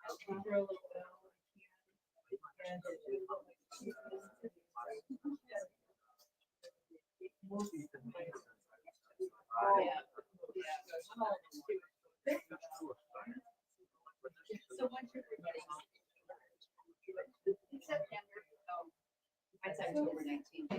So once you're in September, that's October 19th.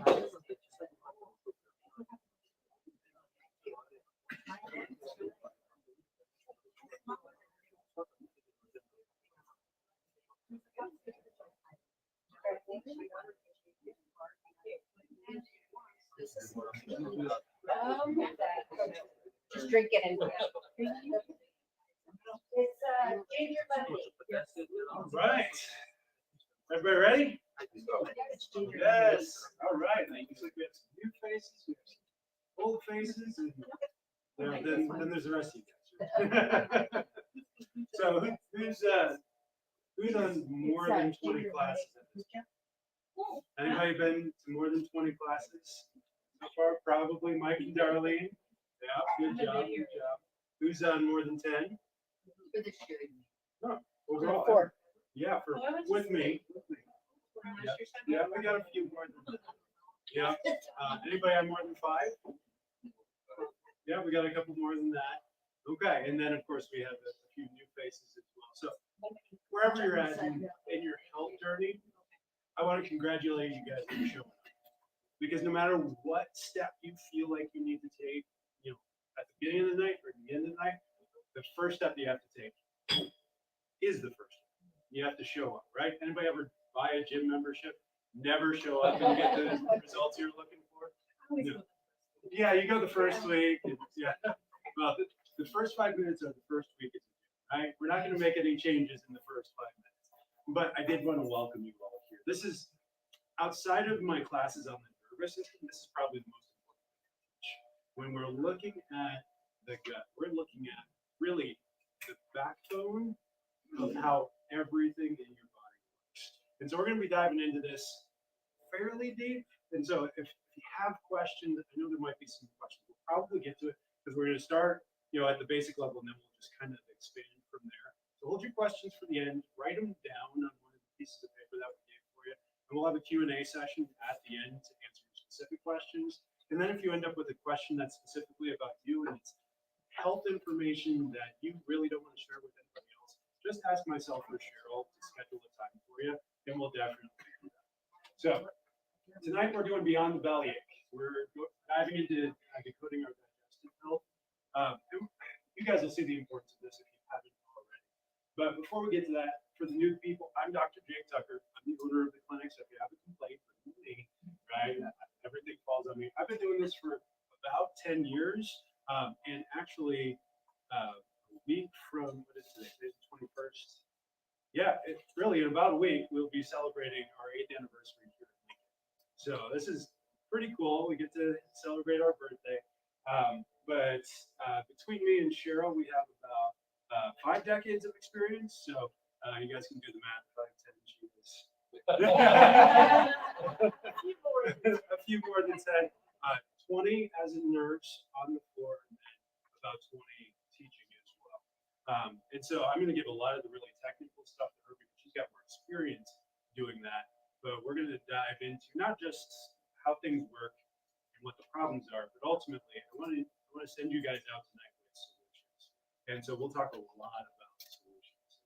Just drink it and. It's ginger lemonade. All right. Everybody ready? Yes. All right. Looks like we have some new faces, we have some old faces, and then there's the rest of you guys. So who's on more than 20 classes at this point? Anybody been to more than 20 classes so far? Probably Mike and Darlene. Yeah, good job, good job. Who's on more than 10? For this year. No, overall. 4. Yeah, with me. Yeah, we got a few more than that. Yeah. Anybody on more than 5? Yeah, we got a couple more than that. Okay, and then of course we have a few new faces as well. So wherever you're at in your health journey, I want to congratulate you guys for showing up. Because no matter what step you feel like you need to take, at the beginning of the night or at the end of the night, the first step you have to take is the first step. You have to show up, right? Anybody ever buy a gym membership, never show up and get the results you're looking for? No. Yeah, you go the first week. Yeah. Well, the first 5 minutes of the first week is right. We're not going to make any changes in the first 5 minutes, but I did want to welcome you all here. This is outside of my classes on the nervous system. This is probably the most important thing. When we're looking at the gut, we're looking at really the backbone of how everything in your body works. And so we're going to be diving into this fairly deep. And so if you have questions, I know there might be some questions. We'll probably get to it because we're going to start, at the basic level, and then we'll just kind of expand from there. So hold your questions for the end. Write them down on one of the pieces of paper that we gave for you. And we'll have a Q&A session at the end to answer your specific questions. And then if you end up with a question that's specifically about you and it's health information that you really don't want to share with anybody else, just ask myself or Cheryl to schedule a time for you, and we'll definitely do that. So tonight we're doing Beyond the Bellyache. We're diving into decoding our digestive health. You guys will see the importance of this if you haven't already. But before we get to that, for the new people, I'm Dr. Jake Tucker. I'm the owner of the clinic, so if you have a complaint, bring it to me, right? Everything falls on me. I've been doing this for about 10 years, and actually, a week from, what is today? Today's the 21st. Yeah, really in about a week, we'll be celebrating our 8th anniversary here in Lincoln. So this is pretty cool. We get to celebrate our birthday. But between me and Cheryl, we have about 5 decades of experience. So you guys can do the math. 5, 10, Jesus. A few more than 10. 20 as a nurse on the floor, and then about 20 teaching as well. And so I'm going to give a lot of the really technical stuff to her because she's got more experience doing that. But we're going to dive into not just how things work and what the problems are, but ultimately I want to send you guys out tonight with solutions. And so we'll talk a lot about solutions as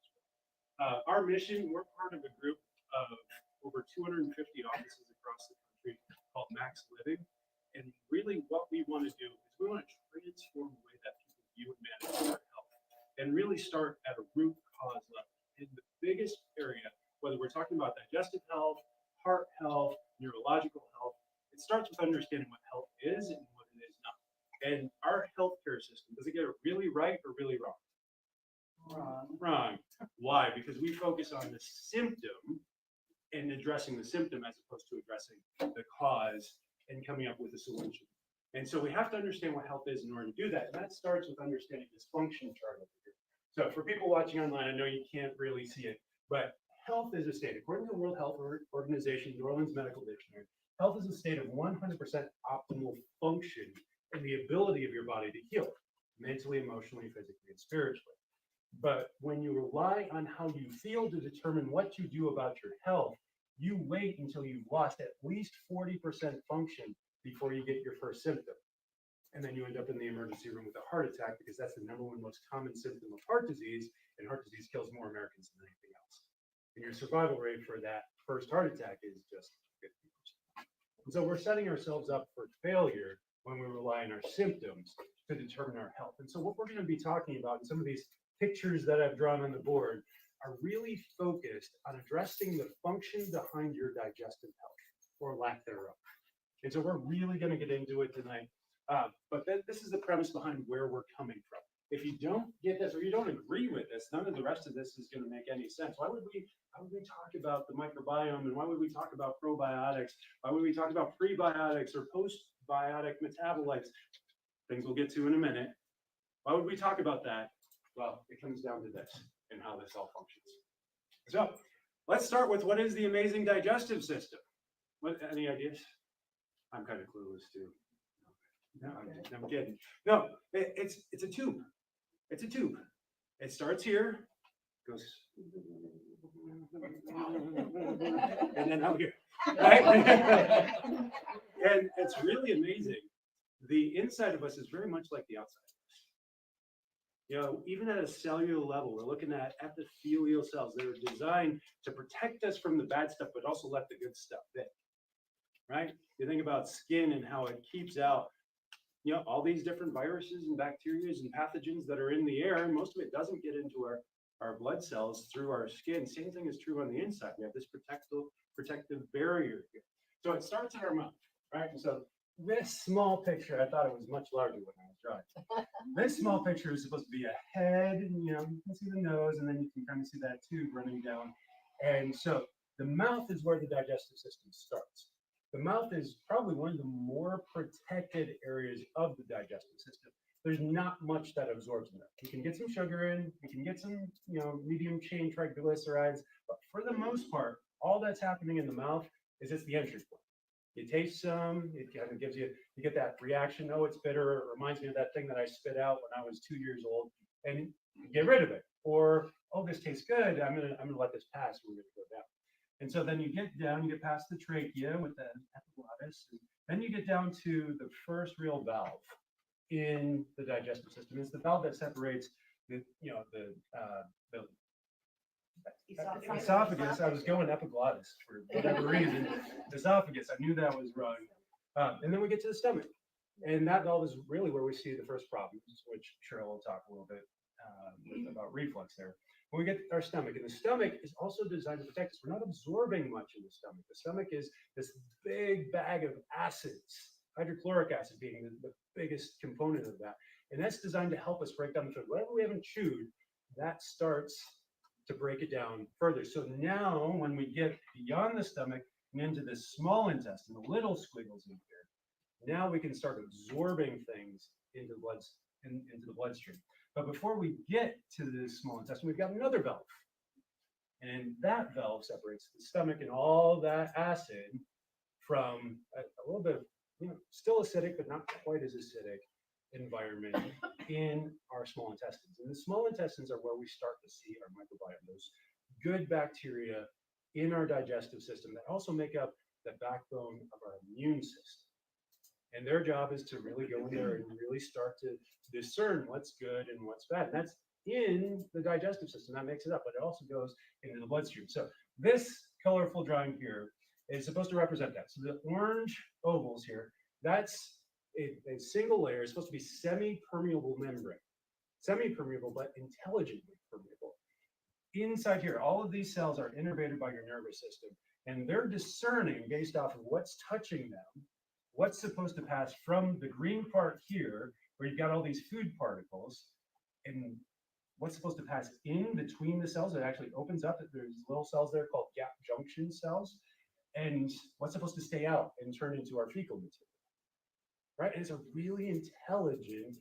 well. Our mission, we're part of a group of over 250 offices across the country called Max Living. And really what we want to do is we want to transform the way that people view and manage their health and really start at a root cause level. In the biggest area, whether we're talking about digestive health, heart health, neurological health, it starts with understanding what health is and what it is not. And our healthcare system, does it get it really right or really wrong? Wrong. Why? Because we focus on the symptom and addressing the symptom as opposed to addressing the cause and coming up with a solution. And so we have to understand what health is in order to do that. And that starts with understanding this function chart over here. So for people watching online, I know you can't really see it, but health is a state. According to the World Health Organization, New Orleans Medical Dictionary, health is a state of 100% optimal function and the ability of your body to heal mentally, emotionally, physically, and spiritually. But when you rely on how you feel to determine what you do about your health, you wait until you've lost at least 40% function before you get your first symptom. And then you end up in the emergency room with a heart attack because that's the number one most common symptom of heart disease, and heart disease kills more Americans than anything else. And your survival rate for that first heart attack is just 50%. And so we're setting ourselves up for failure when we rely on our symptoms to determine our health. And so what we're going to be talking about in some of these pictures that I've drawn on the board are really focused on addressing the function behind your digestive health or lack thereof. And so we're really going to get into it tonight. But this is the premise behind where we're coming from. If you don't get this or you don't agree with this, none of the rest of this is going to make any sense. Why would we talk about the microbiome, and why would we talk about probiotics? Why would we talk about prebiotics or postbiotic metabolites? Things we'll get to in a minute. Why would we talk about that? Well, it comes down to this and how this all functions. So let's start with what is the amazing digestive system? Any ideas? I'm kind of clueless too. No, I'm kidding. No, it's a tube. It's a tube. It starts here, goes, and then out here, right? And it's really amazing. The inside of us is very much like the outside of us. You know, even at a cellular level, we're looking at epithelial cells that are designed to protect us from the bad stuff, but also let the good stuff in, right? You think about skin and how it keeps out, you know, all these different viruses and bacteria and pathogens that are in the air, and most of it doesn't get into our blood cells through our skin. Same thing is true on the inside. We have this protective barrier here. So it starts in our mouth, right? And so this small picture, I thought it was much larger when I was drawing. This small picture is supposed to be a head, and you know, you can see the nose, and then you can kind of see that tube running down. And so the mouth is where the digestive system starts. The mouth is probably one of the more protected areas of the digestive system. There's not much that absorbs in there. You can get some sugar in, you can get some, you know, medium chain triglycerides, but for the most part, all that's happening in the mouth is it's the entry point. You taste some, it kind of gives you, you get that reaction, oh, it's bitter, it reminds me of that thing that I spit out when I was 2 years old, and you get rid of it. Or, oh, this tastes good, I'm gonna let this pass, we're gonna go down. And so then you get down, you get past the trachea with the epiglottis, and then you get down to the first real valve in the digestive system. It's the valve that separates the, you know, the esophagus. I was going epiglottis for whatever reason. Esophagus, I knew that was wrong. And then we get to the stomach. And that valve is really where we see the first problems, which Cheryl will talk a little bit about reflux there. When we get our stomach, and the stomach is also designed to protect us. We're not absorbing much in the stomach. The stomach is this big bag of acids, hydrochloric acid being the biggest component of that. And that's designed to help us break down the food. Whatever we haven't chewed, that starts to break it down further. So now when we get beyond the stomach and into the small intestine, the little squiggles in here, now we can start absorbing things into the bloodstream. But before we get to the small intestine, we've got another valve. And that valve separates the stomach and all that acid from a little bit of, you know, still acidic, but not quite as acidic environment in our small intestines. And the small intestines are where we start to see our microbiome, those good bacteria in our digestive system that also make up the backbone of our immune system. And their job is to really go in there and really start to discern what's good and what's bad. And that's in the digestive system. That makes it up, but it also goes into the bloodstream. So this colorful drawing here is supposed to represent that. So the orange ovals here, that's a single layer. It's supposed to be semi-permeable membrane. Semi-permeable, but intelligently permeable. Inside here, all of these cells are innervated by your nervous system, and they're discerning based off of what's touching them, what's supposed to pass from the green part here, where you've got all these food particles, and what's supposed to pass in between the cells. It actually opens up. There's little cells there called gap junction cells, and what's supposed to stay out and turn into our fecal material, right? And it's a really intelligent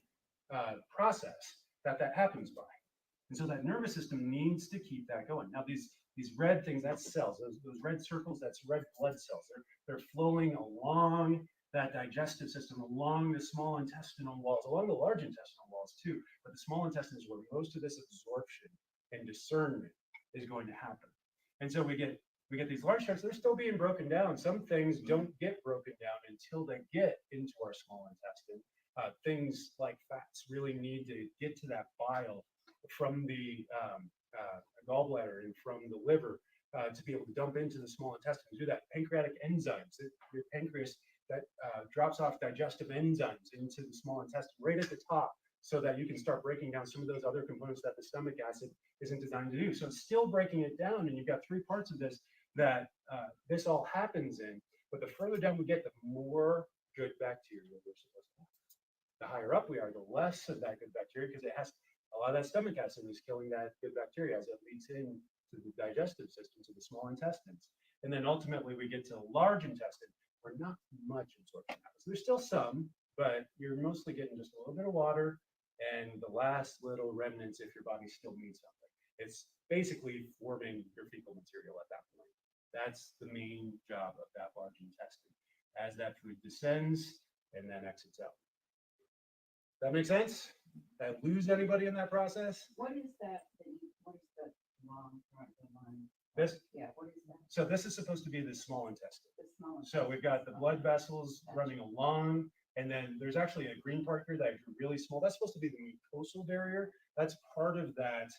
process that happens by. And so that nervous system needs to keep that going. Now these red things, that's cells. Those red circles, that's red blood cells. They're flowing along that digestive system along the small intestinal walls, along the large intestinal walls too. But the small intestine is where most of this absorption and discernment is going to happen. And so we get these large chunks. They're still being broken down. Some things don't get broken down until they get into our small intestine. Things like fats really need to get to that bile from the gallbladder and from the liver to be able to dump into the small intestine and do that. Pancreatic enzymes, your pancreas that drops off digestive enzymes into the small intestine right at the top so that you can start breaking down some of those other components that the stomach acid isn't designed to do. So it's still breaking it down, and you've got three parts of this that this all happens in. But the further down we get, the more good bacteria we're supposed to have. The higher up we are, the less of that good bacteria, because it has a lot of that stomach acid is killing that good bacteria as it leads in to the digestive system, to the small intestines. And then ultimately we get to the large intestine where not much absorption happens. There's still some, but you're mostly getting just a little bit of water and the last little remnants if your body still needs something. It's basically forming your fecal material at that point. That's the main job of that large intestine as that food descends and then exits out. That make sense? Did I lose anybody in that process? What is that? What is the long line? This? Yeah, what is that? So this is supposed to be the small intestine. The small. So we've got the blood vessels running along, and then there's actually a green part here that I drew really small. That's supposed to be the mucosal barrier. That's part of that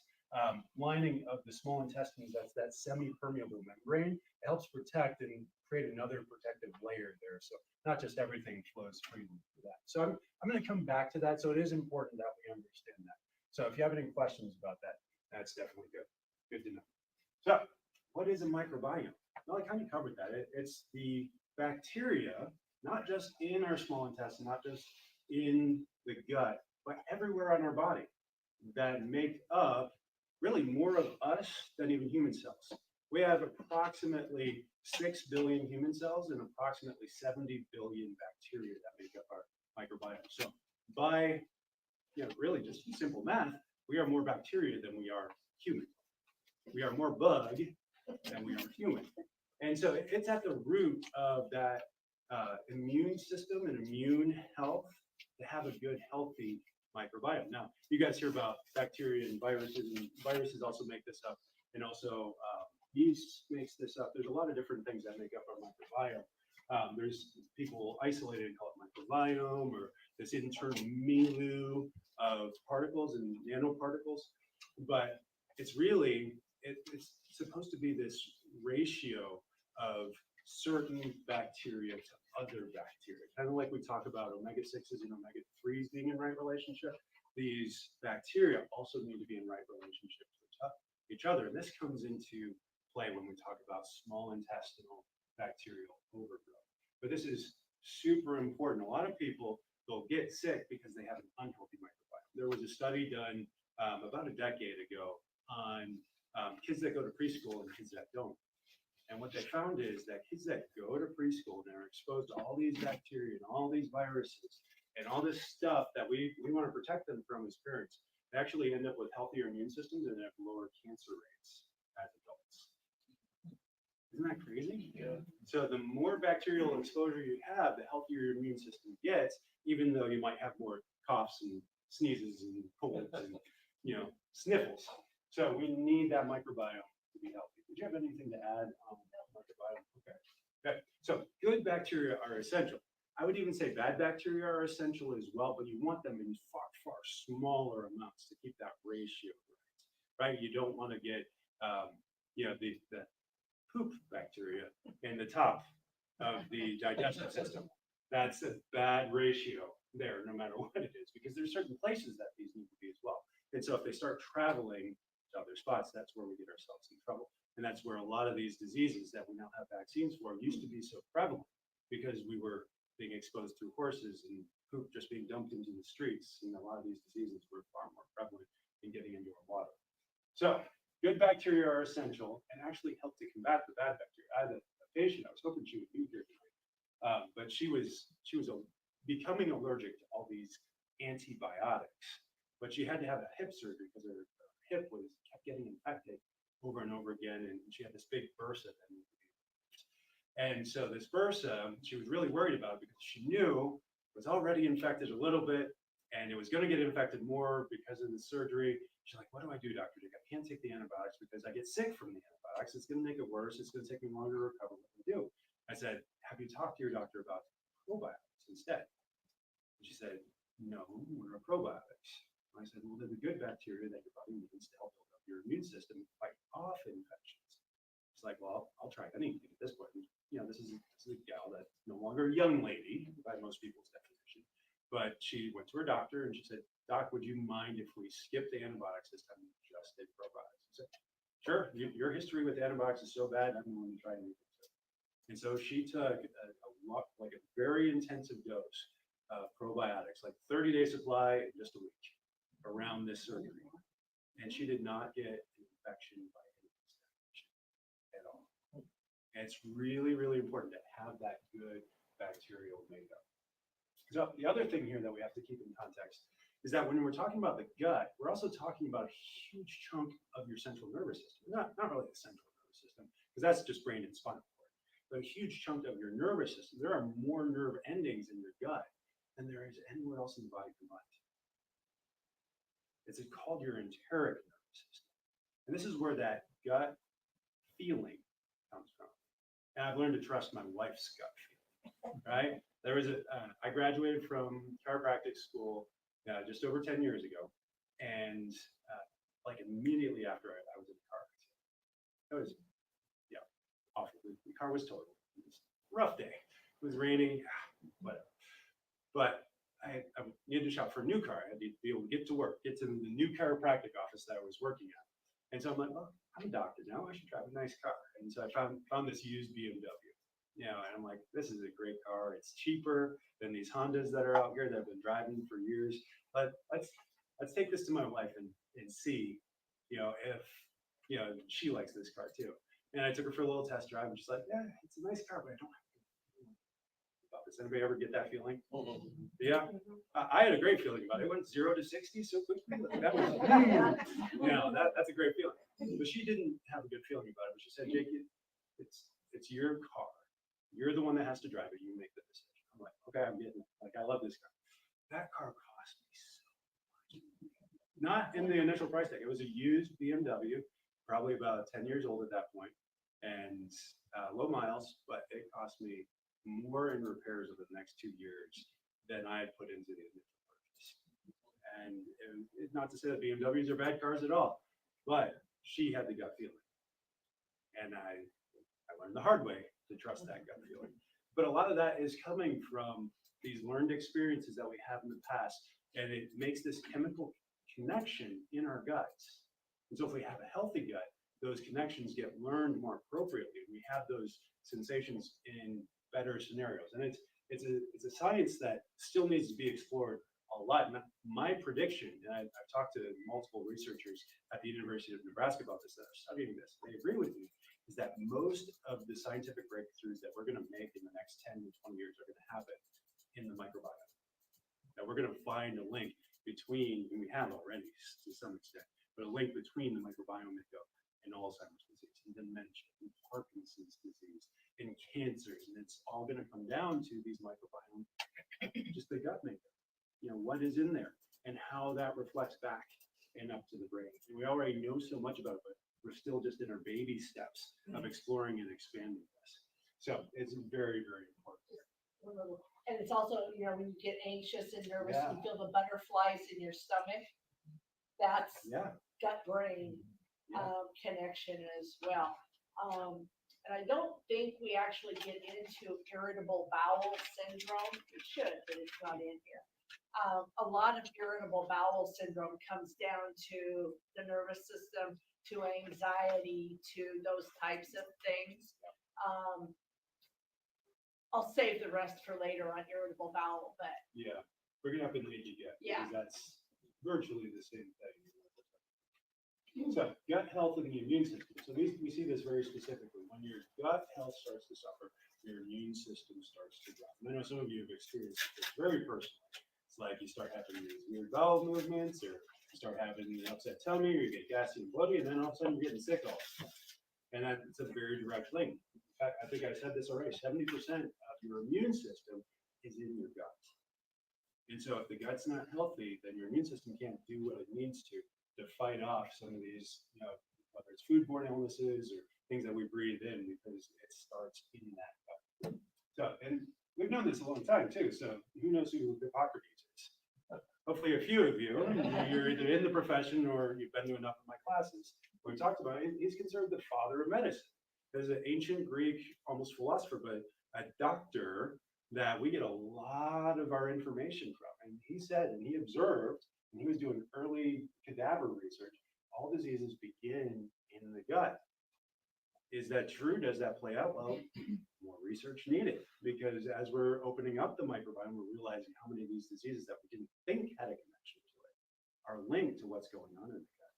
lining of the small intestines. That's that semi-permeable membrane. It helps protect and create another protective layer there. So not just everything flows freely through that. So I'm going to come back to that. So it is important that we understand that. So if you have any questions about that, that's definitely good. Good to know. So what is a microbiome? Well, I kind of covered that. It's the bacteria, not just in our small intestine, not just in the gut, but everywhere on our body that make up really more of us than even human cells. We have approximately 6 billion human cells and approximately 70 billion bacteria that make up our microbiome. So by really just simple math, we are more bacteria than we are human. We are more bug than we are human. And so it's at the root of that immune system and immune health to have a good, healthy microbiome. Now, you guys hear about bacteria and viruses also make this up, and also yeast makes this up. There's a lot of different things that make up our microbiome. There's people isolated and call it microbiome, or this internal milieu of particles and nanoparticles, but it's really, it's supposed to be this ratio of certain bacteria to other bacteria. Kind of like we talk about omega-6s and omega-3s being in right relationship. These bacteria also need to be in right relationship with each other. And this comes into play when we talk about small intestinal bacterial overgrowth. But this is super important. A lot of people will get sick because they have an unhealthy microbiome. There was a study done about a decade ago on kids that go to preschool and kids that don't. And what they found is that kids that go to preschool and are exposed to all these bacteria and all these viruses and all this stuff that we want to protect them from as parents, they actually end up with healthier immune systems and have lower cancer rates as adults. Isn't that crazy? Yeah. So the more bacterial exposure you have, the healthier your immune system gets, even though you might have more coughs and sneezes and colds and sniffles. So we need that microbiome to be healthy. Did you have anything to add on microbiome? Okay. So good bacteria are essential. I would even say bad bacteria are essential as well, but you want them in far, far smaller amounts to keep that ratio right. You don't want to get the poop bacteria in the top of the digestive system. That's a bad ratio there, no matter what it is, because there's certain places that these need to be as well. And so if they start traveling to other spots, that's where we get ourselves in trouble. And that's where a lot of these diseases that we now have vaccines for used to be so prevalent, because we were being exposed through horses and poop just being dumped into the streets. And a lot of these diseases were far more prevalent in getting into our water. So good bacteria are essential and actually help to combat the bad bacteria. I had a patient, I was hoping she would be here tonight, but she was becoming allergic to all these antibiotics, but she had to have a hip surgery because her hip kept getting infected over and over again, and she had this big bursa that needed to be removed. And so this bursa, she was really worried about it because she knew it was already infected a little bit and it was going to get infected more because of the surgery. She's like, what do I do, Dr. Dick? I can't take the antibiotics because I get sick from the antibiotics. It's going to make it worse. It's going to take me longer to recover. What do I do? I said, have you talked to your doctor about probiotics instead? And she said, no, what are probiotics? And I said, well, they're the good bacteria that your body needs to help build up your immune system and fight off infections. It's like, well, I'll try anything at this point. You know, this is a gal that's no longer a young lady by most people's definition. But she went to her doctor and she said, Doc, would you mind if we skip the antibiotics this time and just did probiotics? I said, sure, your history with antibiotics is so bad, I'm willing to try anything. And so she took like a very intensive dose of probiotics, like 30-day supply in just a week around this surgery. And she did not get an infection by any stage at all. And it's really, really important to have that good bacterial makeup. So the other thing here that we have to keep in context is that when we're talking about the gut, we're also talking about a huge chunk of your central nervous system. Not really the central nervous system, because that's just brain and spinal cord, but a huge chunk of your nervous system. There are more nerve endings in your gut than there is anywhere else in the body combined. It's called your enteric nervous system. And this is where that gut feeling comes from. And I've learned to trust my wife's gut feeling, right? There was I graduated from chiropractic school just over 10 years ago. And like immediately after I was in the car accident. It was, yeah, awful. The car was totaled. It was a rough day. It was raining, whatever. But I needed to shop for a new car. I had to be able to get to work, get to the new chiropractic office that I was working at. And so I'm like, well, I'm a doctor now. I should drive a nice car. And so I found this used BMW. You know, and I'm like, this is a great car. It's cheaper than these Hondas that are out here that I've been driving for years. But let's take this to my wife and see, you know, if you know she likes this car too. And I took her for a little test drive, and she's like, yeah, it's a nice car, but I don't have a good feeling about this. Anybody ever get that feeling? Mm-hmm. Yeah, I had a great feeling about it. It went 0 to 60 so quickly. That was, you know, that's a great feeling. But she didn't have a good feeling about it. But she said, Jake, it's your car. You're the one that has to drive it. You make the decision. I'm like, okay, I'm getting it. Like, I love this car. That car cost me so much. Not in the initial price tag. It was a used BMW, probably about 10 years old at that point, and low miles, but it cost me more in repairs over the next 2 years than I had put into the initial purchase. And not to say that BMWs are bad cars at all, but she had the gut feeling. And I learned the hard way to trust that gut feeling. But a lot of that is coming from these learned experiences that we have in the past, and it makes this chemical connection in our guts. And so if we have a healthy gut, those connections get learned more appropriately. We have those sensations in better scenarios. And it's a science that still needs to be explored a lot. And my prediction, and I've talked to multiple researchers at the University of Nebraska about this that are studying this, they agree with me, is that most of the scientific breakthroughs that we're going to make in the next 10 to 20 years are going to happen in the microbiome. That we're going to find a link between, and we have already to some extent, but a link between the microbiome makeup and Alzheimer's disease, and dementia, and Parkinson's disease, and cancers. And it's all going to come down to these microbiome, just the gut makeup. You know, what is in there and how that reflects back and up to the brain. And we already know so much about it, but we're still just in our baby steps of exploring and expanding this. So it's very, very important. And it's also, you know, when you get anxious and nervous, Yeah. you feel the butterflies in your stomach. That's gut-brain connection as well. And I don't think we actually get into irritable bowel syndrome. We should, but it's not in here. A lot of irritable bowel syndrome comes down to the nervous system, to anxiety, to those types of things. I'll save the rest for later on irritable bowel, but Yeah, bring it up in the age you get, Yeah. because that's virtually the same thing. So gut health and the immune system. So we see this very specifically. When your gut health starts to suffer, your immune system starts to drop. And I know some of you have experienced this very personally. It's like you start having these weird bowel movements, or you start having an upset tummy, or you get gassy and bloody, and then all of a sudden you're getting sick all the time. And that's a very direct link. I think I said this already, 70% of your immune system is in your gut. And so if the gut's not healthy, then your immune system can't do what it needs to fight off some of these, whether it's foodborne illnesses or things that we breathe in, because it starts in that gut. So, and we've known this a long time too, so who knows who Hippocrates is? Hopefully a few of you, you're either in the profession or you've been to enough of my classes. We talked about it. He's considered the father of medicine. There's an ancient Greek, almost philosopher, but a doctor that we get a lot of our information from. And he said, and he observed, and he was doing early cadaver research, all diseases begin in the gut. Is that true? Does that play out? Well, more research needed, because as we're opening up the microbiome, we're realizing how many of these diseases that we didn't think had a connection to it are linked to what's going on in the gut.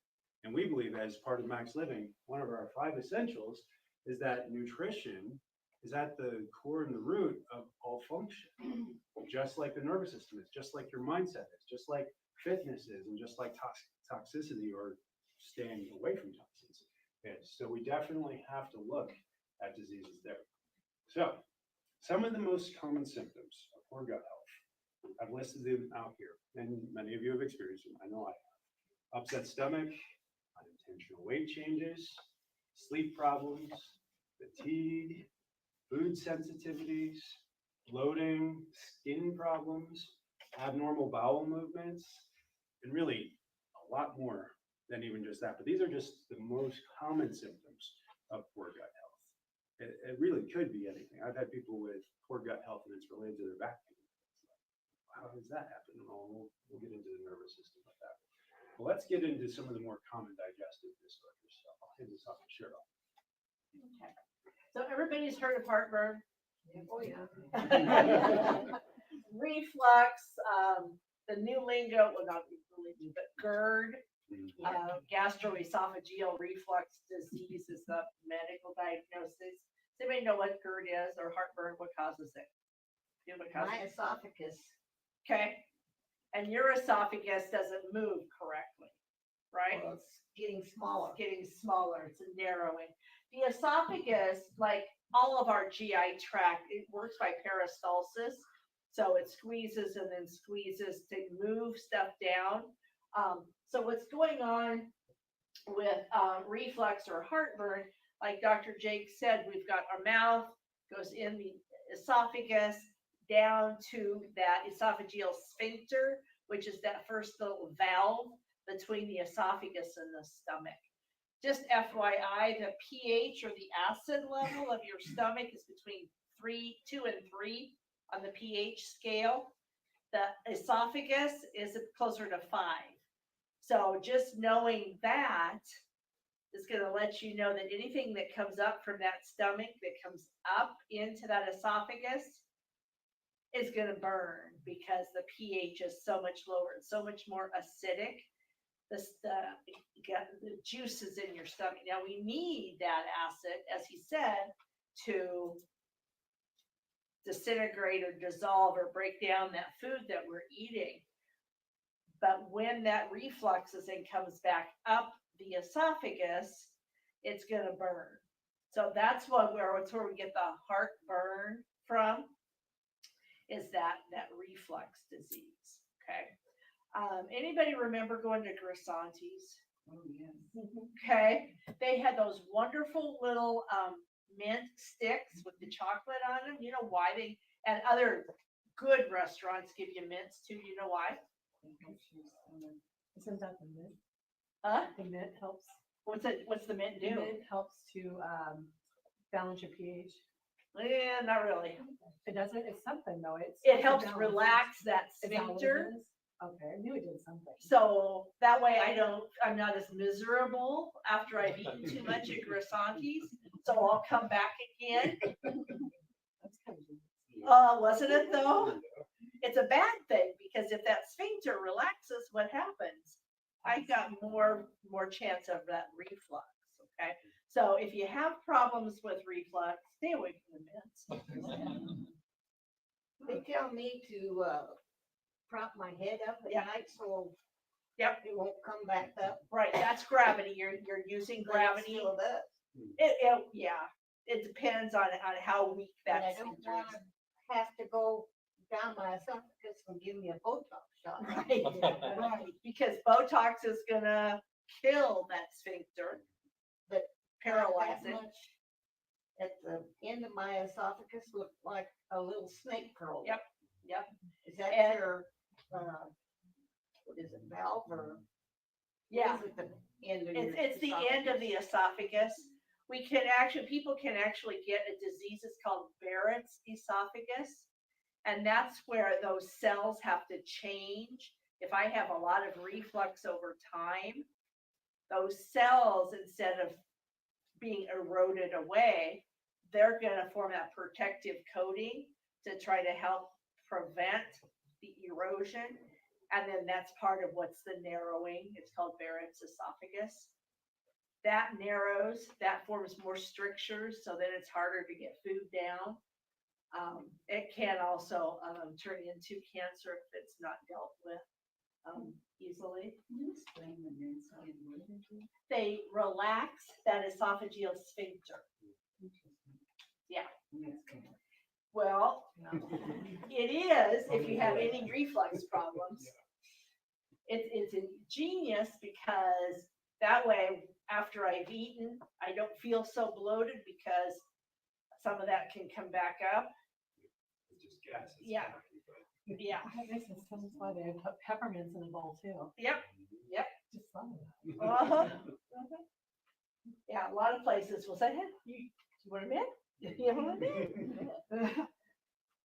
And we believe, as part of Max Living, one of our 5 essentials is that nutrition is at the core and the root of all function. Just like the nervous system is, just like your mindset is, just like fitness is, and just like toxicity or staying away from toxins is. So we definitely have to look at diseases there. So some of the most common symptoms of poor gut health, I've listed them out here, and many of you have experienced them. I know I have. Upset stomach, unintentional weight changes, sleep problems, fatigue, food sensitivities, bloating, skin problems, abnormal bowel movements, and really a lot more than even just that. But these are just the most common symptoms of poor gut health. It really could be anything. I've had people with poor gut health and it's related to their back pain. How does that happen? Well, we'll get into the nervous system with that. Well, let's get into some of the more common digestive disorders. So I'll hand this off to Cheryl. Okay. So everybody's heard of heartburn. Oh, yeah. Reflux, the new lingo, well, not really, but GERD, gastroesophageal reflux disease is the medical diagnosis. Does anybody know what GERD is, or heartburn? What causes it? You know what causes My it? esophagus. Okay. And your esophagus doesn't move correctly, right? Well, it's getting smaller. It's getting smaller. It's narrowing. The esophagus, like all of our GI tract, it works by peristalsis. So it squeezes and then squeezes to move stuff down. So what's going on with reflux or heartburn, like Dr. Jake said, we've got our mouth, goes in the esophagus, down to that esophageal sphincter, which is that first little valve between the esophagus and the stomach. Just FYI, the pH or the acid level of your stomach is between 2 and 3 on the pH scale. The esophagus is closer to 5. So just knowing that is going to let you know that anything that comes up from that stomach, that comes up into that esophagus, is going to burn, because the pH is so much lower, it's so much more acidic. The juices in your stomach. Now we need that acid, as he said, to disintegrate or dissolve or break down that food that we're eating. But when that refluxes and comes back up the esophagus, it's going to burn. So that's where we get the heartburn from, is that reflux disease. Okay. Anybody remember going to Grisanti's? Oh, yes. Okay. They had those wonderful little mint sticks with the chocolate on them. You know why and other good restaurants give you mints too. You know why? Isn't that the mint? Huh? The mint helps. What's the mint The do? mint helps to balance your pH. Yeah, not really. It doesn't. It's something though. It helps relax that Is that what it sphincter. is? Okay, I knew it did something. So that way I'm not as miserable after I've eaten too much at Grisanti's. So I'll come back again. That's kind of Wasn't it though? It's a bad thing, because if that sphincter relaxes, what happens? I got more chance of that reflux. Okay. So if you have problems with reflux, stay away from the mints. They tell me to prop my head up at night so Yep. it won't come back up. Right. That's gravity. You're using gravity. It still does. Yeah. it depends on how weak But that I don't sphincter want is. to have to go down my esophagus and give me a Botox shot. Right, right, because Botox is gonna kill that sphincter, But paralyze That it. much At the end of my esophagus looked like a little snake curl. Yep, yep. Is that And- your, what is it, valve or? Yeah, Is it the end of it's, your it's the end of the esophagus. People can actually get a disease, it's called Barrett's esophagus. And that's where those cells have to change. If I have a lot of reflux over time, those cells, instead of being eroded away, they're gonna form that protective coating to try to help prevent the erosion. And then that's part of what's the narrowing. It's called Barrett's esophagus. That narrows, that forms more strictures, so then it's harder to get food down. It can also turn into cancer if it's not dealt with easily. Can you explain the Nancy and what did it do? They relax that esophageal sphincter. Interesting. Yeah. Yes, okay. Well, it is if you have any reflux problems. It's ingenious because that way, after I've eaten, I don't feel so bloated because some of that can come back up. It's just gases. Yeah. Yeah. That makes sense. That's why they put peppermints in a bowl too. Yep. Just thought of that. Uh-huh. Yeah, a lot of places will say, hey, you want a mint? You want a mint?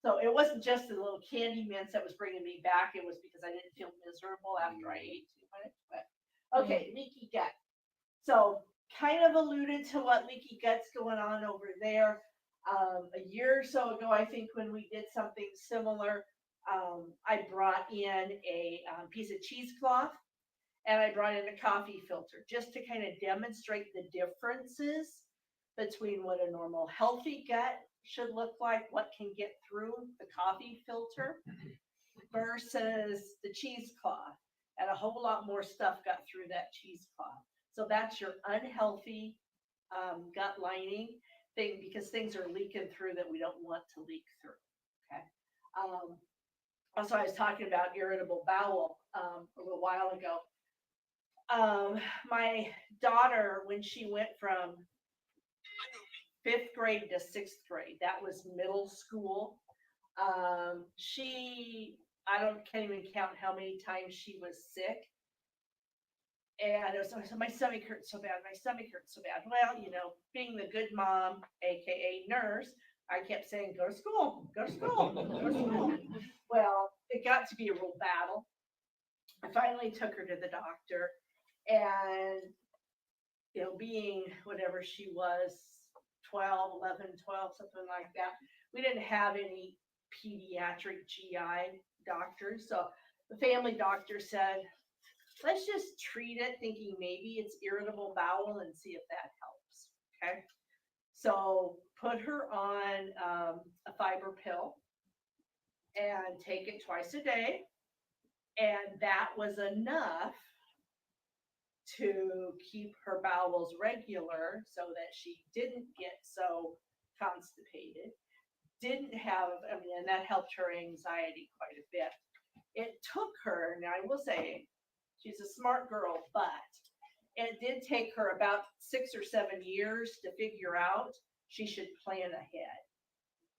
So it wasn't just the little candy mints that was bringing me back. It was because I didn't feel miserable after I ate too much. But okay, leaky gut. So kind of alluded to what leaky gut's going on over there. A year or so ago, I think when we did something similar, I brought in a piece of cheesecloth and I brought in a coffee filter just to kind of demonstrate the differences between what a normal healthy gut should look like, what can get through the coffee filter versus the cheesecloth. And a whole lot more stuff got through that cheesecloth. So that's your unhealthy gut lining thing, because things are leaking through that we don't want to leak through. Okay. Also, I was talking about irritable bowel a little while ago. My daughter, when she went from 5th grade to 6th grade, that was middle school. Can't even count how many times she was sick. And it was always, my stomach hurts so bad. My stomach hurts so bad. Well, being the good mom, AKA nurse, I kept saying, go to school, go to school, go to school. Well, it got to be a real battle. I finally took her to the doctor, and, being whatever she was, 11, 12, something like that, we didn't have any pediatric GI doctors. So the family doctor said, let's just treat it, thinking maybe it's irritable bowel and see if that helps. Okay. So put her on a fiber pill and take it twice a day. And that was enough to keep her bowels regular so that she didn't get so constipated. And that helped her anxiety quite a bit. It took her, now I will say, she's a smart girl, but it did take her about 6 or 7 years to figure out she should plan ahead.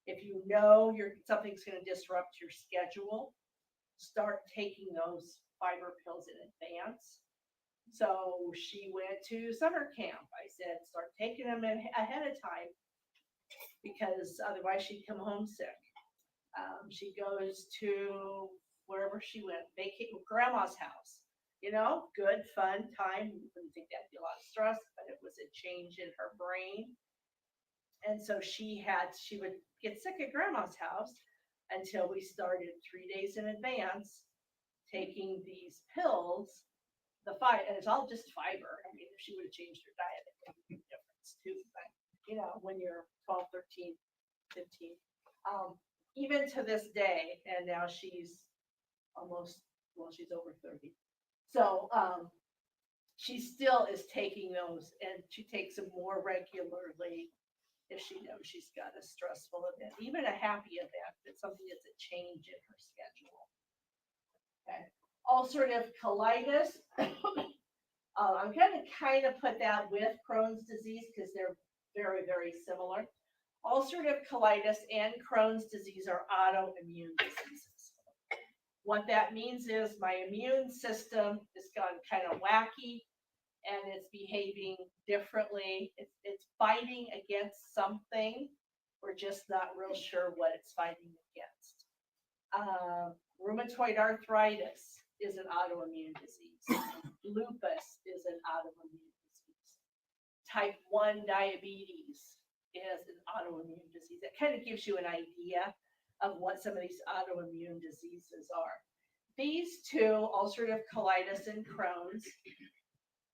If you know something's going to disrupt your schedule, start taking those fiber pills in advance. So she went to summer camp. I said, start taking them ahead of time, because otherwise she'd come home sick. She goes to wherever she went, grandma's house. Good, fun time. You wouldn't think that'd be a lot of stress, but it was a change in her brain. And so she would get sick at grandma's house until we started 3 days in advance taking these pills, and it's all just fiber. I mean, if she would have changed her diet, it would make a difference too. But, when you're 12, 13, 15, even to this day, and now she's she's over 30. So she still is taking those, and she takes them more regularly if she knows she's got a stressful event, even a happy event, but something that's a change in her schedule. Okay. Ulcerative colitis. I'm gonna kind of put that with Crohn's disease because they're very, very similar. Ulcerative colitis and Crohn's disease are autoimmune diseases. What that means is my immune system has gone kind of wacky and it's behaving differently. It's fighting against something. We're just not real sure what it's fighting against. Rheumatoid arthritis is an autoimmune disease. Lupus is an autoimmune disease. Type 1 diabetes is an autoimmune disease. It kind of gives you an idea of what some of these autoimmune diseases are. These two, ulcerative colitis and Crohn's,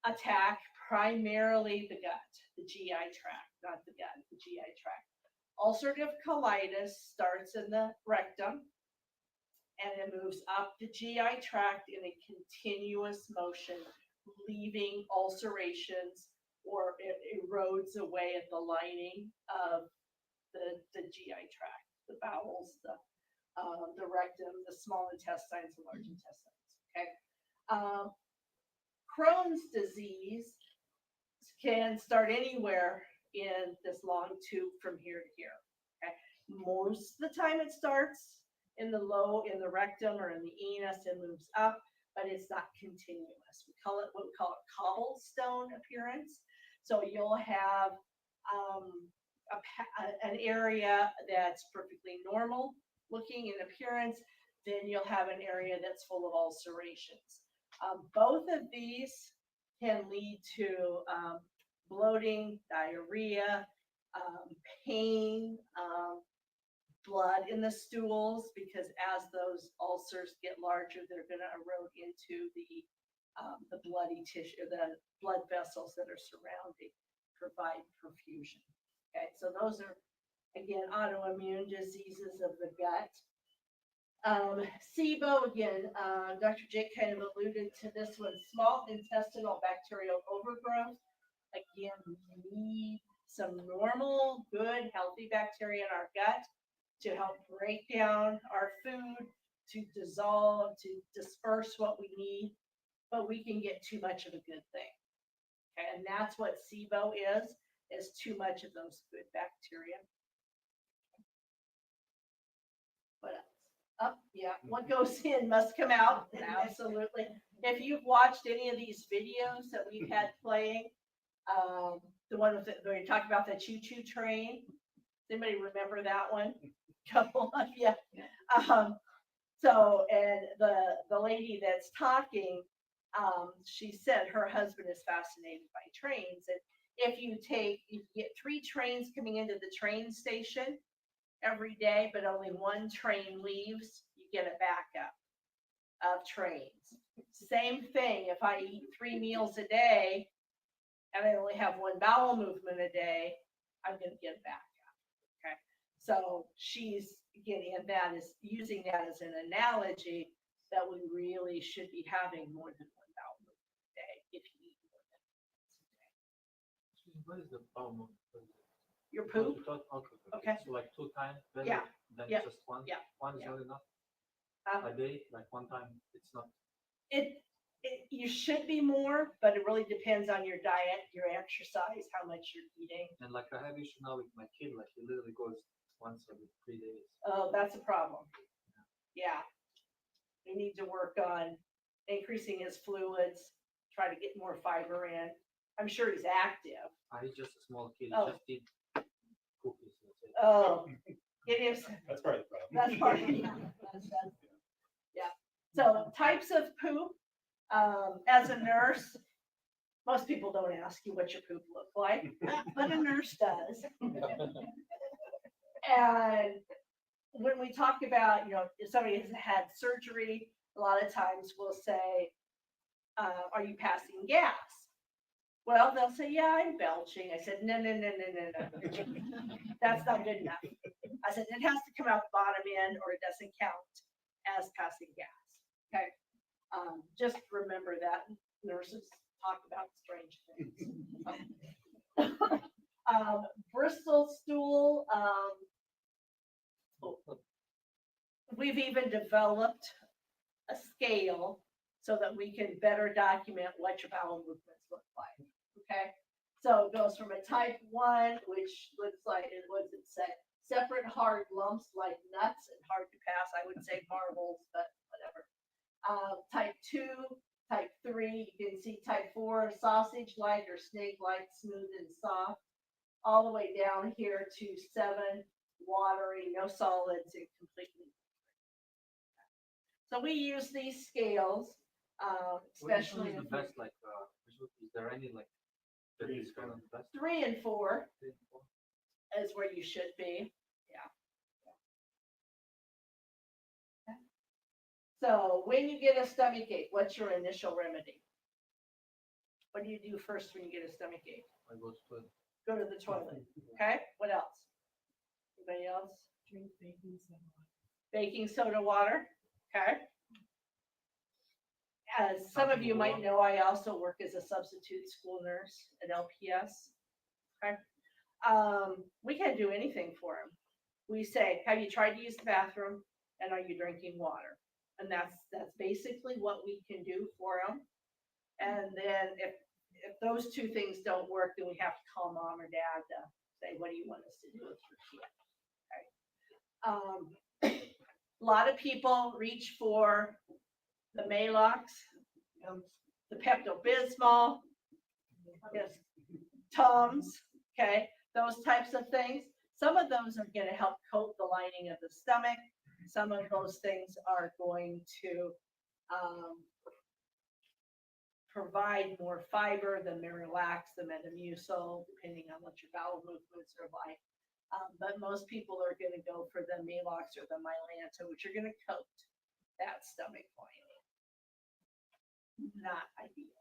attack primarily the gut, the GI tract, not the gut, the GI tract. Ulcerative colitis starts in the rectum and it moves up the GI tract in a continuous motion, leaving ulcerations, or it erodes away at the lining of the GI tract, the bowels, the rectum, the small intestines, the large intestines. Okay. Crohn's disease can start anywhere in this long tube from here to here. Okay. Most of the time it starts in the rectum or in the anus and moves up, but it's not continuous. We call it what we call a cobblestone appearance. So you'll have an area that's perfectly normal looking in appearance, then you'll have an area that's full of ulcerations. Both of these can lead to bloating, diarrhea, pain, blood in the stools, because as those ulcers get larger, they're going to erode into the bloody tissue, the blood vessels that are surrounding, provide perfusion. Okay, so those are, again, autoimmune diseases of the gut. SIBO, again, Dr. Jake kind of alluded to this one, small intestinal bacterial overgrowth. Again, we need some normal, good, healthy bacteria in our gut to help break down our food, to dissolve, to disperse what we need, but we can get too much of a good thing. Okay, and that's what SIBO is too much of those good bacteria. What else? Yeah, what goes in must come out, absolutely. If you've watched any of these videos that we've had playing, the one with where you talk about the choo-choo train, does anybody remember that one? Couple of you. So, and the lady that's talking, she said her husband is fascinated by trains, and if you get 3 trains coming into the train station every day, but only 1 train leaves, you get a backup of trains. Same thing, if I eat 3 meals a day and I only have 1 bowel movement a day, I'm going to get a backup. Okay, so she's getting at that, is using that as an analogy that we really should be having more than 1 bowel movement a day if you eat more than 1 a day. What is the bowel movement? Your poop? Okay. So like 2 times better than just one? Yeah. One is not enough? A day, like 1 time, it's not? You should be more, but it really depends on your diet, your exercise, how much you're eating. And like I have issue now with my kid, like he literally goes once every 3 days. Oh, that's a problem. Yeah. We need to work on increasing his fluids, try to get more fiber in. I'm sure he's active. He's just a small kid, Oh. he just eat cookies. That's it. Oh, it is. That's part of the problem. That's part of it. Yeah. So types of poop. As a nurse, most people don't ask you what your poop looks like, but a nurse does. And when we talk about, if somebody has had surgery, a lot of times we'll say, are you passing gas? Well, they'll say, yeah, I'm belching. I said, no. That's not good enough. I said, it has to come out the bottom end or it doesn't count as passing gas. Okay. Just remember that nurses talk about strange things. Bristol stool, we've even developed a scale so that we can better document what your bowel movements look like. Okay, so it goes from a type 1, which looks like, what does it say? Separate hard lumps like nuts and hard to pass. I would say marbles, but whatever. Type 2, type 3, you can see type 4, sausage-like or snake-like, smooth and soft, all the way down here to 7, watery, no solids, and completely. So we use these scales, especially Which one is the best, like, is there any, like, that is kind of the best? 3 and 4 Three and four? is where you should be. Yeah. Okay. So when you get a stomach ache, what's your initial remedy? What do you do first when you get a stomach ache? I go to Go to the toilet. Okay. What else? Anybody else? Drink baking soda. Baking soda water. Okay. As some of you might know, I also work as a substitute school nurse at LPS. Okay. We can't do anything for them. We say, have you tried to use the bathroom, and are you drinking water? And that's basically what we can do for them. And then if those two things don't work, then we have to call mom or dad to say, what do you want us to do with your kid? Okay. A lot of people reach for the Maalox, the Pepto-Bismol, yes, Tums, okay, those types of things. Some of those are going to help coat the lining of the stomach. Some of those things are going to provide more fiber, the Marilax, the Metamucil, depending on what your bowel movements are like. But most people are going to go for the Maalox or the Mylanta, which are going to coat that stomach lining. Not ideal.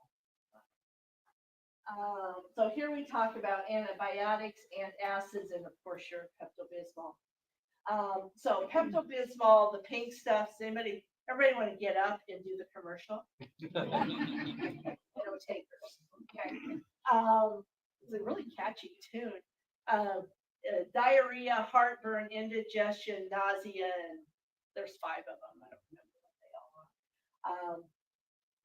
So here we talk about antibiotics, antacids, and of course your Pepto-Bismol. So Pepto-Bismol, the pink stuff. Everybody want to get up and do the commercial? No takers. Okay. It's a really catchy tune. Diarrhea, heartburn, indigestion, nausea, and there's 5 of them. I don't remember what they all are.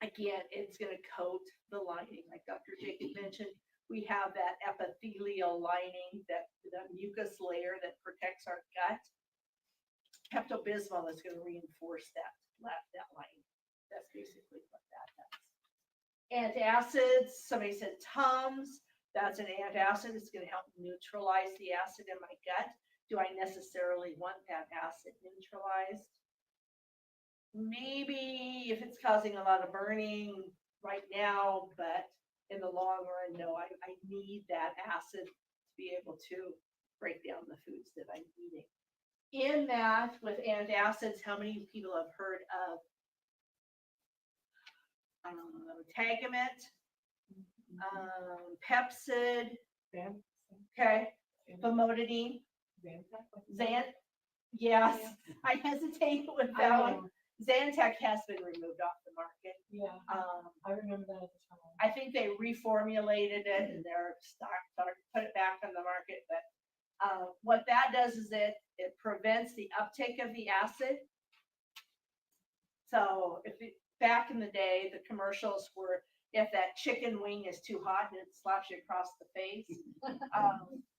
Again, it's going to coat the lining, like Dr. Jacob mentioned. We have that epithelial lining, that mucus layer that protects our gut. Pepto-Bismol is going to reinforce that lining. That's basically what that does. Antacids, somebody said Tums. That's an antacid. It's going to help neutralize the acid in my gut. Do I necessarily want that acid neutralized? Maybe if it's causing a lot of burning right now, but in the long run, no, I need that acid to be able to break down the foods that I'm eating. In that, with antacids, how many people have heard of Tagamet, Pepsid, okay, famotidine, Xant. Yes, I hesitate with that one. Zantac has been removed off the market. Yeah, I remember that at the time. I think they reformulated it and they're starting to put it back on the market. But what that does is it prevents the uptake of the acid. So back in the day, the commercials were, if that chicken wing is too hot and it slaps you across the face,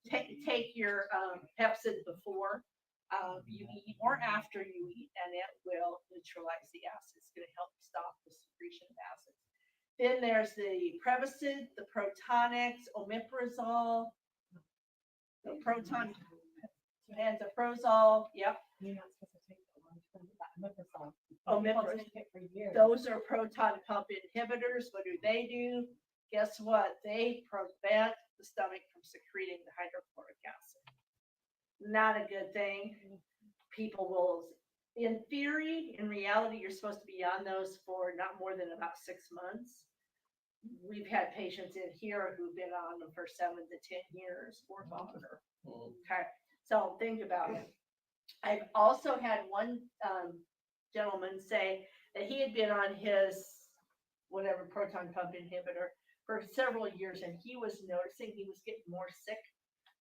take your Pepsid before you eat or after you eat, and it will neutralize the acid. It's going to help stop the secretion of acids. Then there's the Prevacid, the Protonix, omeprazole, the proton, pantoprazole. Yep. You're not supposed to take that one. Omeprazole. Omeprazole. Take it for years. Those are proton pump inhibitors. What do? Guess what? They prevent the stomach from secreting the hydrochloric acid. Not a good thing. People will, in theory, in reality, you're supposed to be on those for not more than about 6 months. We've had patients in here who've been on them for 7 to 10 years or longer. Okay, so think about it. I've also had one gentleman say that he had been on his whatever proton pump inhibitor for several years, and he was noticing he was getting more sick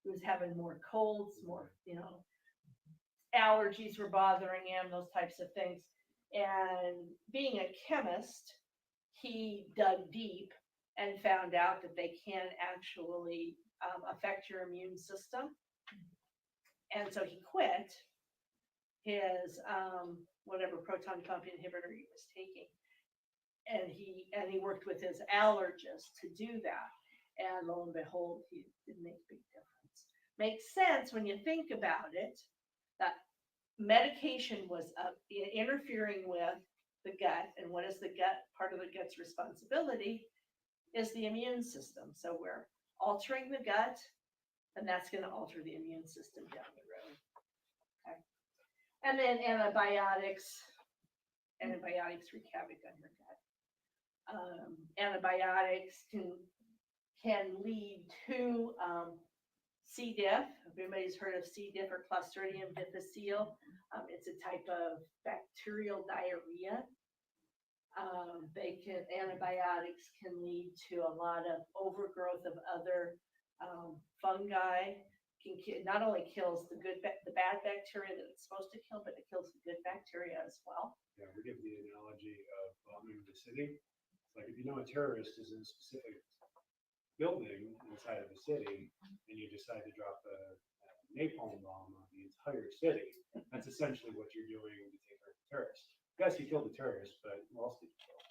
he was having more colds, more, allergies were bothering him, those types of things. And being a chemist, he dug deep and found out that they can actually affect your immune system. And so he quit his whatever proton pump inhibitor he was taking. And he worked with his allergist to do that. And lo and behold, he didn't make a big difference. Makes sense when you think about it, that medication was interfering with the gut. And what is the gut? Part of the gut's responsibility is the immune system. So we're altering the gut, and that's going to alter the immune system down the road. Okay. And then antibiotics wreak havoc on your gut. Antibiotics can lead to C. diff. If anybody's heard of C. diff or Clostridium difficile, it's a type of bacterial diarrhea. Antibiotics can lead to a lot of overgrowth of other fungi. Not only kills the bad bacteria that it's supposed to kill, but it kills the good bacteria as well. Yeah, we give the analogy of bombing the city. It's like if you know a terrorist is in a specific building inside of the city, and you decide to drop a napalm bomb on the entire city, that's essentially what you're doing to take out the terrorist. Yes, you killed the terrorist, but who else did you kill?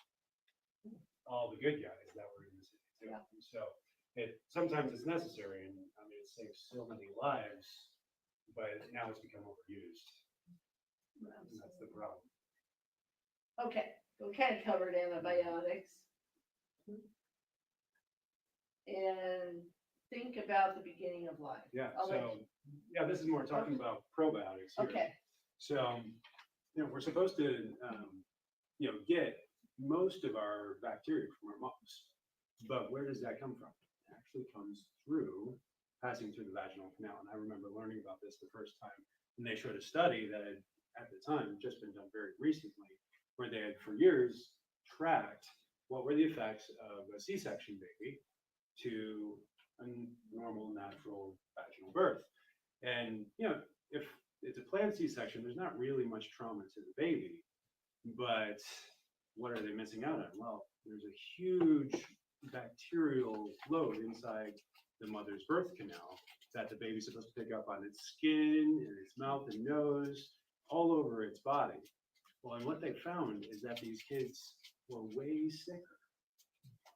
All the good guys that were in the city too. Yeah. So sometimes it's necessary, and I mean it saves so many lives, but now it's become overused. And that's the problem. Okay, we kind of covered antibiotics. And think about the beginning of life. Yeah, I'll let so, yeah, this is more talking about probiotics here. Okay, So, we're supposed to, get most of our bacteria from our moms. But where does that come from? It actually comes through passing through the vaginal canal. And I remember learning about this the first time when they showed a study that had, at the time, just been done very recently, where they had for years tracked what were the effects of a C-section baby to a normal, natural vaginal birth. And, if it's a planned C-section, there's not really much trauma to the baby, but what are they missing out on? Well, there's a huge bacterial load inside the mother's birth canal that the baby's supposed to pick up on its skin, and its mouth and nose, all over its body. Well, and what they found is that these kids were way sicker.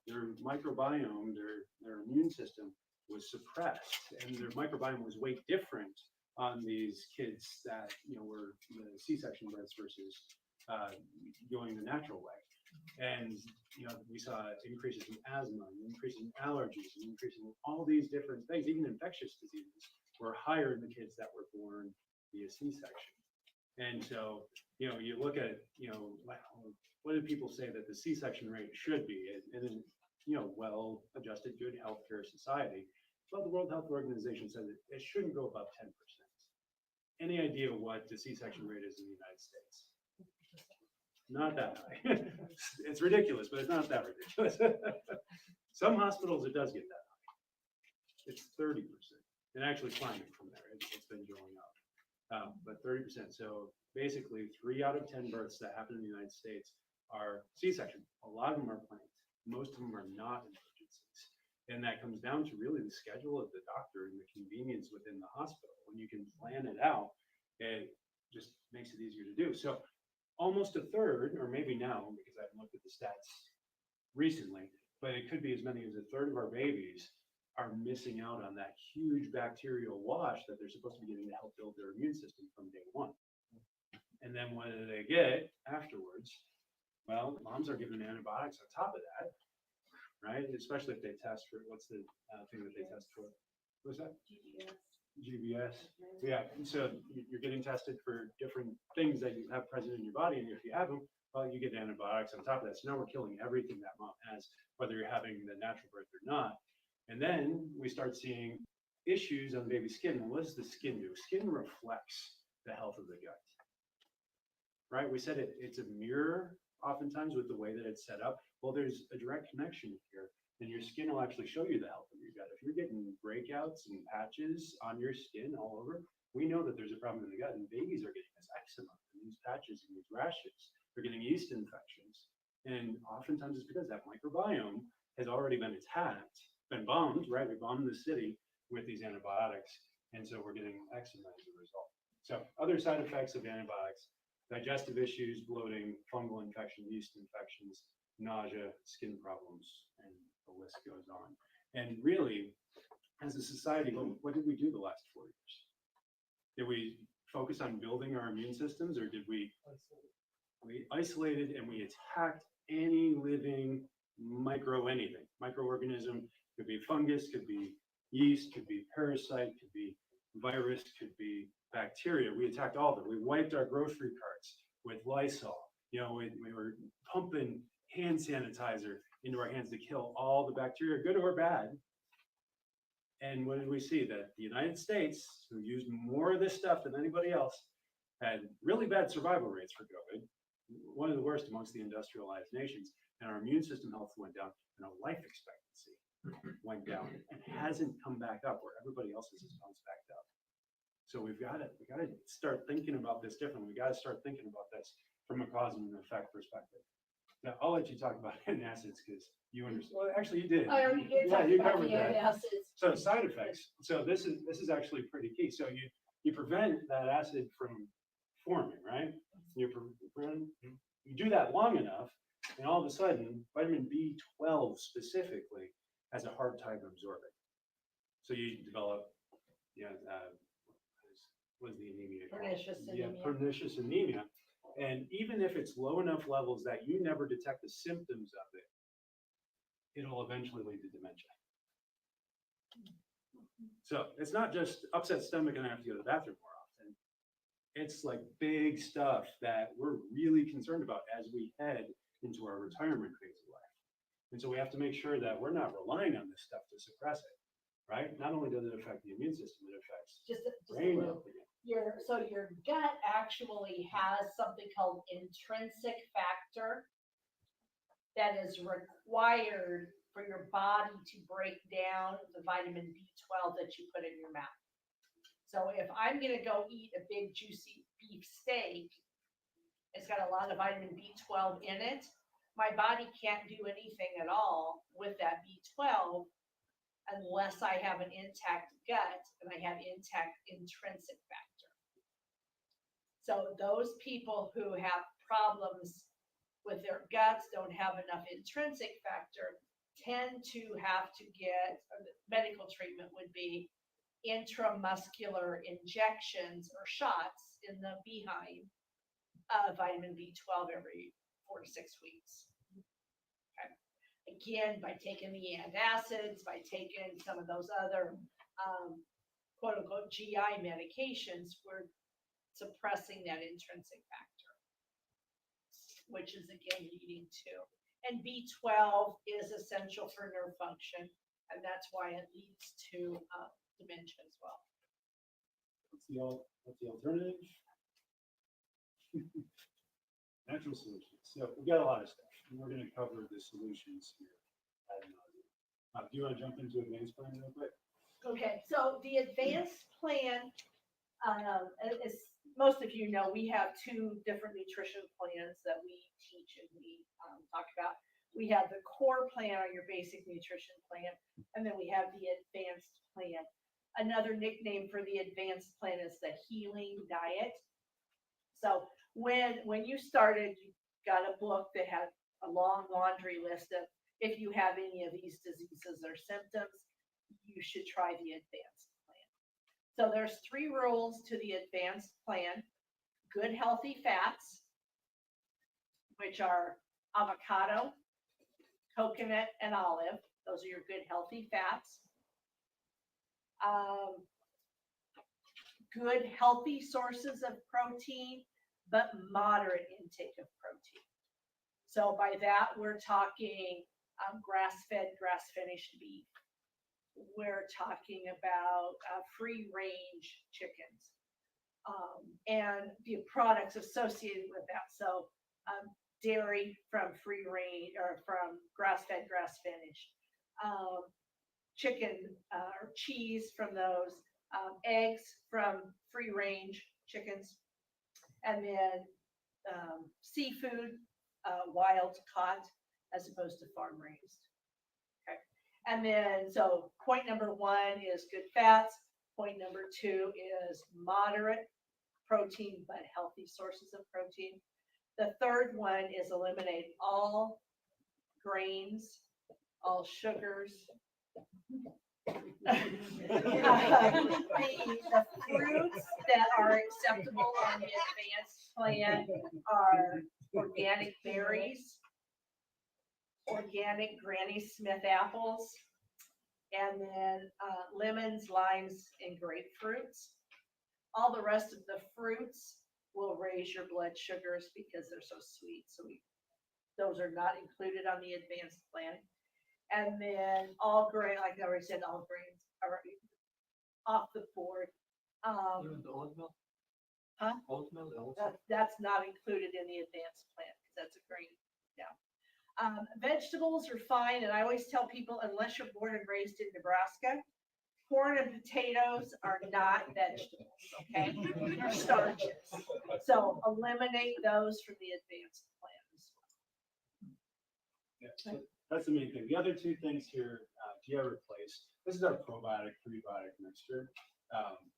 Their microbiome, their immune system was suppressed, and their microbiome was way different on these kids that were the C-section births versus going the natural way. And we saw increases in asthma, increases in allergies, increases in all these different things, even infectious diseases were higher in the kids that were born via C-section. And so, you look at, what do people say that the C-section rate should be in well-adjusted, good healthcare society? Well, the World Health Organization says it shouldn't go above 10%. Any idea what the C-section rate is in the United States? Not that high. It's ridiculous, but it's not that ridiculous. Some hospitals, it does get that high. It's 30%. And actually climbing from there. It's been going up. But 30%. So basically 3 out of 10 births that happen in the United States are C-section. A lot of them are planned. Most of them are not emergencies. And that comes down to really the schedule of the doctor and the convenience within the hospital. When you can plan it out, it just makes it easier to do. So almost a third, or maybe now, because I haven't looked at the stats recently, but it could be as many as a third of our babies are missing out on that huge bacterial wash that they're supposed to be getting to help build their immune system from day one. And then what do they get afterwards? Well, moms are given antibiotics on top of that, right? Especially if they test for, what's the thing that they test for? What's that? GBS. Yeah, and so you're getting tested for different things that you have present in your body, and if you have them, well, you get antibiotics on top of that. So now we're killing everything that mom has, whether you're having the natural birth or not. And then we start seeing issues on baby skin. And what does the skin do? Skin reflects the health of the gut, right? We said it's a mirror oftentimes with the way that it's set up. Well, there's a direct connection here, and your skin will actually show you the health of your gut. If you're getting breakouts and patches on your skin all over, we know that there's a problem in the gut, and babies are getting this eczema and these patches and these rashes. They're getting yeast infections. And oftentimes it's because that microbiome has already been attacked, been bombed, right? We bombed the city with these antibiotics. And so we're getting eczema as a result. So other side effects of antibiotics, digestive issues, bloating, fungal infection, yeast infections, nausea, skin problems, and the list goes on. And really, as a society, what did we do the last 4 years? Did we focus on building our immune systems, or did we isolated and we attacked any living anything? Microorganism, could be fungus, could be yeast, could be parasite, could be virus, could be bacteria. We attacked all of it. We wiped our grocery carts with Lysol. You know, we were pumping hand sanitizer into our hands to kill all the bacteria, good or bad. And what did we see? That the United States, who used more of this stuff than anybody else, had really bad survival rates for COVID, one of the worst amongst the industrialized nations, and our immune system health went down, and our life expectancy went down, and hasn't come back up where everybody else's has bounced back up. So we got to start thinking about this differently. We got to start thinking about this from a cause and effect perspective. Now, I'll let you talk about antacids because you understand. Well, actually, you did. I already did Yeah, talk you about covered the that. acids. So side effects. So this is actually pretty key. So you prevent that acid from forming, right? You do that long enough, and all of a sudden, vitamin B12 specifically has a hard time absorbing. So you develop, what is the anemia called? Pernicious Yeah, anemia. pernicious anemia. And even if it's low enough levels that you never detect the symptoms of it, it'll eventually lead to dementia. So it's not just upset stomach and I have to go to the bathroom more often. It's like big stuff that we're really concerned about as we head into our retirement phase of life. And so we have to make sure that we're not relying on this stuff to suppress it, right? Not only does it affect the immune system, it affects Just a brain little. health again. Your gut actually has something called intrinsic factor that is required for your body to break down the vitamin B12 that you put in your mouth. So if I'm gonna go eat a big juicy beef steak, it's got a lot of vitamin B12 in it, my body can't do anything at all with that B12 unless I have an intact gut and I have intact intrinsic factor. So those people who have problems with their guts, don't have enough intrinsic factor, tend to have to get, medical treatment would be intramuscular injections or shots in the behind of vitamin B12 every 4 to 6 weeks. Okay. Again, by taking the antacids, by taking some of those other quote unquote GI medications, we're suppressing that intrinsic factor, which is again leading to, and B12 is essential for nerve function, and that's why it leads to dementia as well. What's the alternative? Natural solutions. So we got a lot of stuff, and we're going to cover the solutions here. Do you want to jump into advanced plan real quick? Okay, so the advanced plan, as most of you know, we have 2 different nutrition plans that we teach and we talk about. We have the core plan, or your basic nutrition plan, and then we have the advanced plan. Another nickname for the advanced plan is the healing diet. So when you started, you got a book that had a long laundry list of, if you have any of these diseases or symptoms, you should try the advanced plan. So there's 3 rules to the advanced plan. Good healthy fats, which are avocado, coconut, and olive. Those are your good healthy fats. Good healthy sources of protein, but moderate intake of protein. So by that, we're talking grass-fed, grass-finished beef. We're talking about free-range chickens and the products associated with that. So dairy from free-range or from grass-fed, grass-finished. chicken or cheese from those, eggs from free range chickens, and then seafood, wild caught as opposed to farm raised. Okay. And then, so point number 1 is good fats. Point number 2 is moderate protein, but healthy sources of protein. The third one is eliminate all grains, all sugars. The fruits that are acceptable on the advanced plan are organic berries, organic Granny Smith apples, and then lemons, limes, and grapefruits. All the rest of the fruits will raise your blood sugars because they're so sweet. So those are not included on the advanced plan. And then all grain, like I already said, all grains are off the board. Even the oat milk? Huh? Oat milk also? That's not included in the advanced plan because that's a grain. Yeah. Vegetables are fine, and I always tell people, unless you're born and raised in Nebraska, corn and potatoes are not vegetables, okay? They're starches. So eliminate those from the advanced plans. Yeah, so that's the main thing. The other two things here, GI replace. This is our probiotic prebiotic mixture.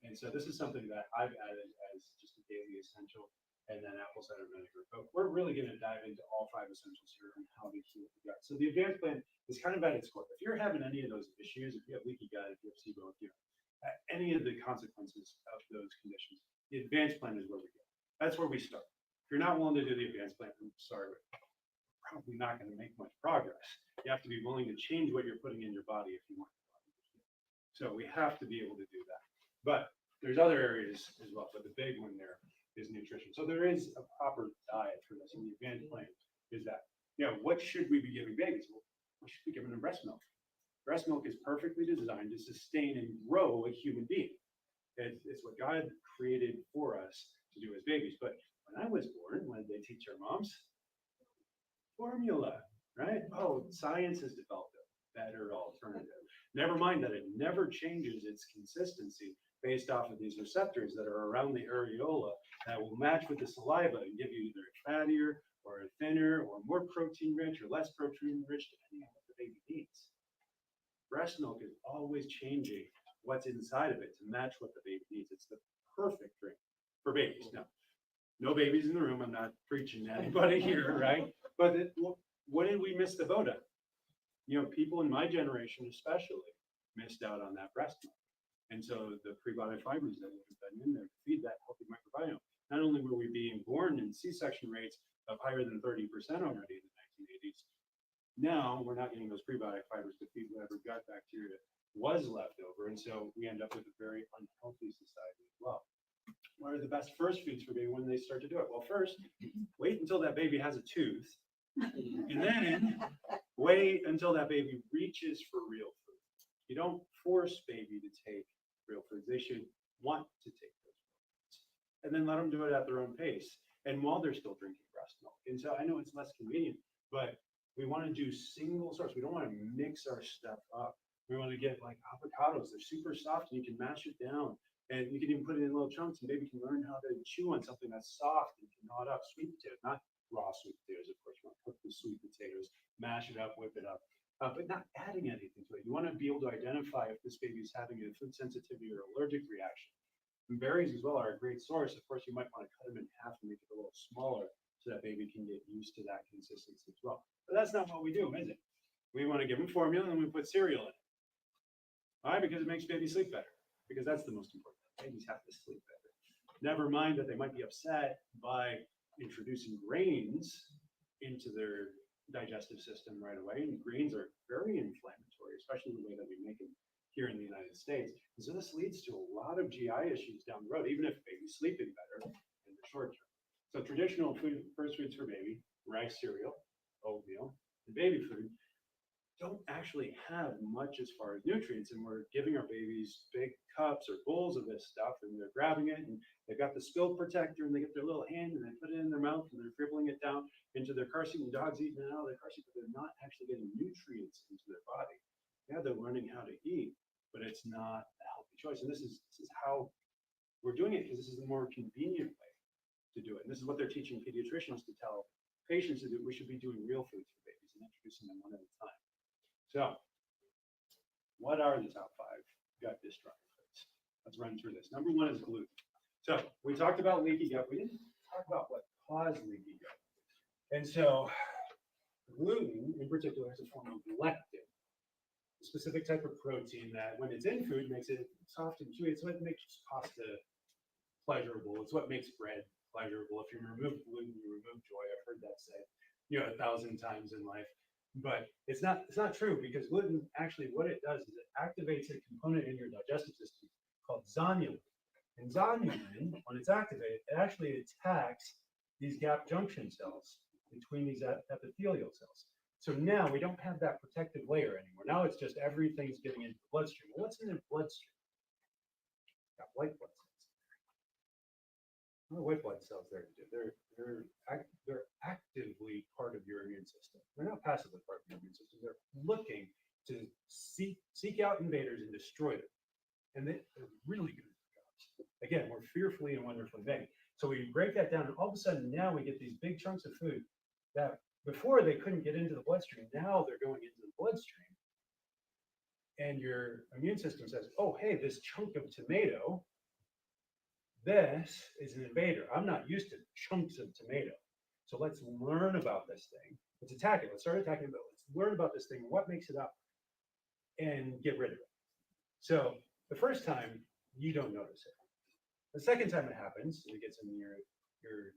And so this is something that I've added as just a daily essential, and then apple cider vinegar. But we're really going to dive into all 5 essentials here and how they heal the gut. So the advanced plan is kind of at its core. If you're having any of those issues, if you have leaky gut, if you have SIBO, if you have any of the consequences of those conditions, the advanced plan is where we go. That's where we start. If you're not willing to do the advanced plan, I'm sorry, but probably not going to make much progress. You have to be willing to change what you're putting in your body if you want your body to heal. So we have to be able to do that. But there's other areas as well. But the big one there is nutrition. So there is a proper diet for this. And the advanced plan is that, what should we be giving babies? Well, we should be giving them breast milk. Breast milk is perfectly designed to sustain and grow a human being. It's what God created for us to do as babies. But when I was born, when they teach our moms, formula, right? Oh, science has developed a better alternative. Never mind that it never changes its consistency based off of these receptors that are around the areola that will match with the saliva and give you either a fattier or a thinner or more protein rich or less protein rich, depending on what the baby needs. Breast milk is always changing what's inside of it to match what the baby needs. It's the perfect drink for babies. Now, no babies in the room. I'm not preaching to anybody here, right? But what did we miss the boat on? People in my generation especially missed out on that breast milk. And so the prebiotic fibers that we've been in there to feed that healthy microbiome, not only were we being born in C-section rates of higher than 30% already in the 1980s, now we're not getting those prebiotic fibers to feed whatever gut bacteria was left over. And so we end up with a very unhealthy society as well. What are the best first foods for baby when they start to do it? Well, first, wait until that baby has a tooth, and then wait until that baby reaches for real food. You don't force baby to take real foods. They should want to take those foods. And then let them do it at their own pace. And while they're still drinking breast milk. And so I know it's less convenient, but we want to do single source. We don't want to mix our stuff up. We want to get like avocados. They're super soft and you can mash it down. And you can even put it in little chunks and baby can learn how to chew on something that's soft and can gnaw it up. Sweet potatoes, not raw sweet potatoes, of course. You want to cook the sweet potatoes, mash it up, whip it up, but not adding anything to it. You want to be able to identify if this baby is having a food sensitivity or allergic reaction. And berries as well are a great source. Of course, you might want to cut them in half and make it a little smaller so that baby can get used to that consistency as well. But that's not what we do, is it? We want to give them formula and then we put cereal in it. Why? Because it makes baby sleep better. Because that's the most important. Babies have to sleep better. Never mind that they might be upset by introducing grains into their digestive system right away. And grains are very inflammatory, especially the way that we make them here in the United States. And so this leads to a lot of GI issues down the road, even if baby's sleeping better in the short term. So traditional food, first foods for baby, rice cereal, oatmeal, and baby food don't actually have much as far as nutrients, and we're giving our babies big cups or bowls of this stuff, and they're grabbing it, and they've got the spill protector, and they get their little hand, and they put it in their mouth, and they're dribbling it down into their car seat, and the dog's eating it out of their car seat, but they're not actually getting nutrients into their body. Yeah, they're learning how to eat, but it's not a healthy choice. And this is how we're doing it, because this is the more convenient way to do it. And this is what they're teaching pediatricians to tell patients to do. We should be doing real foods for babies and introducing them one at a time. So, what are the top 5 gut destructive foods? Let's run through this. Number 1 is gluten. So, we talked about leaky gut. We didn't talk about what caused leaky gut. And so, gluten in particular is a form of lectin, a specific type of protein that when it's in food makes it soft and chewy. It's what makes pasta pleasurable. It's what makes bread pleasurable. If you remove gluten, you remove joy. I've heard that said, 1,000 times in life. But it's not true, because gluten actually, what it does is it activates a component in your digestive system called zonulin. And zonulin, when it's activated, it actually attacks these gap junction cells between these epithelial cells. So now we don't have that protective layer anymore. Now it's just everything's getting into the bloodstream. Well, what's in the bloodstream? Got white blood cells. What are white blood cells there to do? They're actively part of your immune system. They're not passively part of your immune system. They're looking to seek out invaders and destroy them. And they're really good at their jobs. Again, we're fearfully and wonderfully made. So we break that down, and all of a sudden now we get these big chunks of food that before they couldn't get into the bloodstream. Now they're going into the bloodstream. And your immune system says, oh, hey, this chunk of tomato, this is an invader. I'm not used to chunks of tomato. So let's learn about this thing. Let's attack it. Let's start attacking it. Let's learn about this thing, what makes it up, and get rid of it. So the first time, you don't notice it. The second time it happens, it gets in your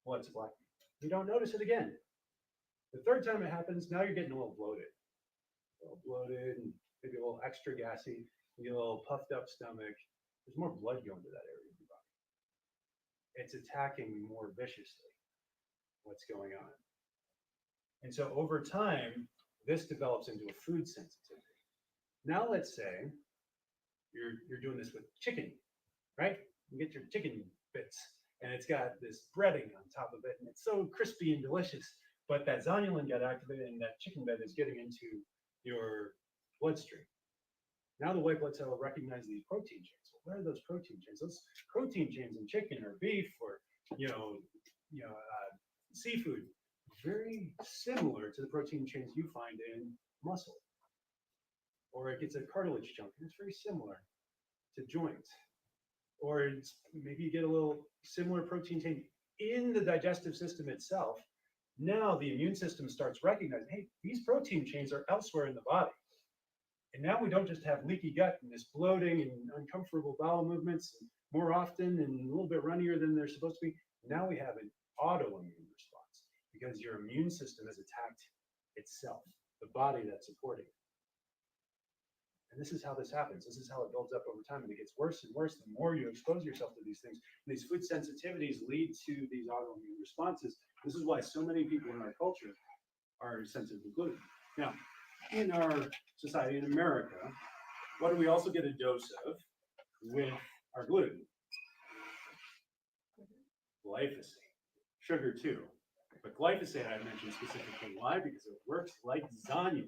blood supply, you don't notice it again. The third time it happens, now you're getting a little bloated. And maybe a little extra gassy, you get a little puffed up stomach. There's more blood going to that area of your body. It's attacking more viciously what's going on. And so over time, this develops into a food sensitivity. Now let's say you're doing this with chicken, right? You get your chicken bits, and it's got this breading on top of it, and it's so crispy and delicious, but that zonulin got activated, and that chicken bed is getting into your bloodstream. Now the white blood cell will recognize these protein chains. Well, what are those protein chains? Those protein chains in chicken or beef or seafood, very similar to the protein chains you find in muscle. Or it gets a cartilage chunk, and it's very similar to joints. Or maybe you get a little similar protein chain in the digestive system itself. Now the immune system starts recognizing, hey, these protein chains are elsewhere in the body. And now we don't just have leaky gut and this bloating and uncomfortable bowel movements more often and a little bit runnier than they're supposed to be. Now we have an autoimmune response because your immune system has attacked itself, the body that's supporting it. And this is how this happens. This is how it builds up over time, and it gets worse and worse the more you expose yourself to these things. And these food sensitivities lead to these autoimmune responses. This is why so many people in our culture are sensitive to gluten. Now, in our society, in America, what do we also get a dose of with our gluten? Glyphosate. Sugar too. But glyphosate I mentioned specifically. Why? Because it works like zonulin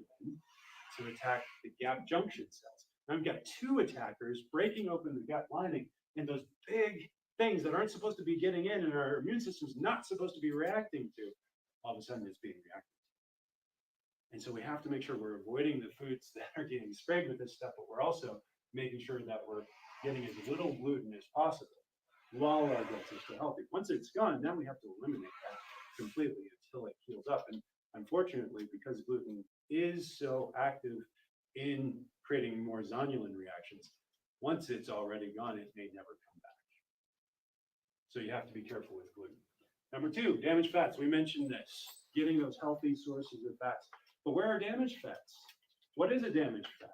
to attack the gap junction cells. Now we've got two attackers breaking open the gut lining, and those big things that aren't supposed to be getting in and our immune system's not supposed to be reacting to, all of a sudden it's being reacted to. And so we have to make sure we're avoiding the foods that are getting sprayed with this stuff, but we're also making sure that we're getting as little gluten as possible while our guts are still healthy. Once it's gone, then we have to eliminate that completely until it heals up. And unfortunately, because gluten is so active in creating more zonulin reactions, once it's already gone, it may never come back. So you have to be careful with gluten. Number 2, damaged fats. We mentioned this, getting those healthy sources of fats. But where are damaged fats? What is a damaged fat?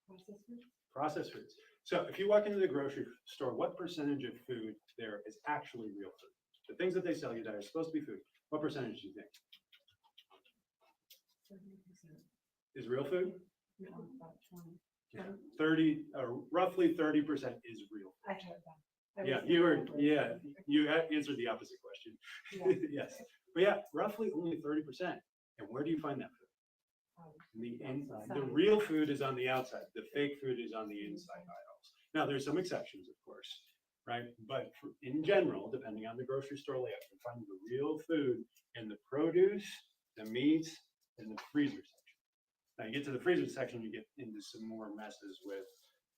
Processed foods. Processed foods. So if you walk into the grocery store, what percentage of food there is actually real food? The things that they sell you that are supposed to be food, what percentage do you think 70%. is real food? No, about 20. Yeah, 30, roughly 30% is real food. I heard that. I Yeah, was thinking that. you answered the opposite question. Yeah. Yes, but yeah, roughly only 30%. And where do you find that food? The real food is on the outside. The fake food is on the inside aisles. Now, there's some exceptions, of course, right? But in general, depending on the grocery store layout, you find the real food in the produce, the meats, and the freezer section. Now, you get to the freezer section, you get into some more messes with,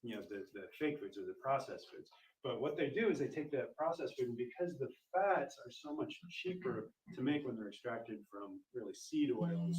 the fake foods or the processed foods. But what they do is they take that processed food, and because the fats are so much cheaper to make when they're extracted from really seed oils